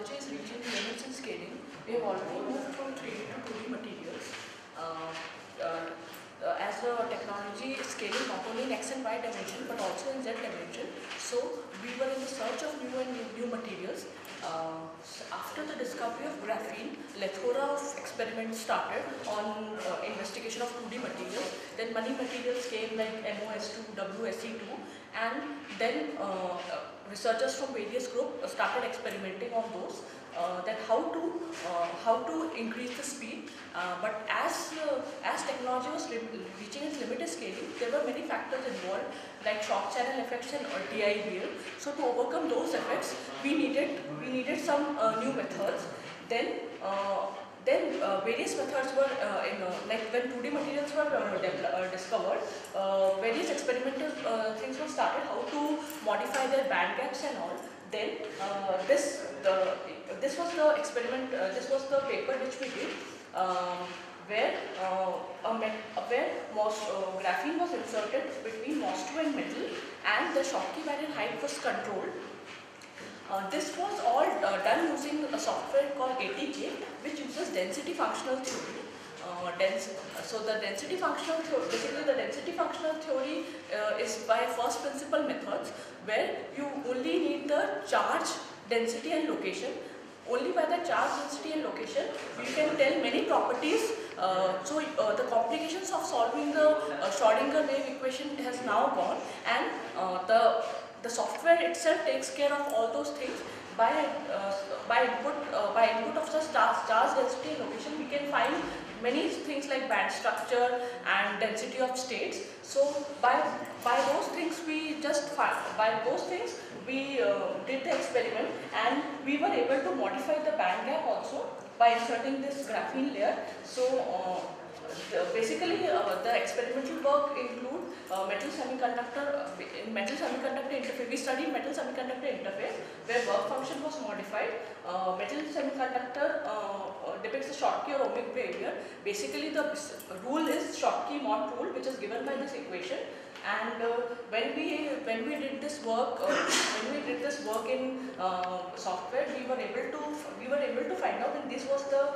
technology is reaching limits in scaling. We have already moved from 3D to 2D materials. As the technology is scaling not only in X and Y dimension but also in Z dimension, so we were in the search of new materials. After the discovery of graphene, plethora of experiments started on investigation of 2D materials. Then many materials came like MOS2, WSE2, and then researchers from various groups started experimenting on those. That how to increase the speed, but as technology was reaching its limited scaling, there were many factors involved like shock channel effects and TIBL. So to overcome those effects, we needed some new methods. Then various methods were like when 2D materials were discovered, various experimental things were started, how to modify their band gaps and all. Then this was the experiment. This was the paper which we did, where graphene was inserted between MOS2 and metal, and the Schottky barrier height was controlled. This was all done using a software called ATK, which uses density functional theory. So the density functional theory, basically the density functional theory is by first principle methods, where you only need the charge, density and location. Only by the charge, density and location you can tell many properties. The complications of solving the Schrodinger wave equation has now gone, and the software itself takes care of all those things. By input of such charge, density and location, we can find many things like band structure and density of states. So by those things we did the experiment, and we were able to modify the band gap also by inserting this graphene layer. So basically the experimental work include metal semiconductor interface. We studied metal semiconductor interface, where work function was modified. Metal semiconductor depicts the Schottky or ohmic behavior. Basically the rule is Schottky Mott rule, which is given by this equation. And when we did this work in software, we were able to find out that this was the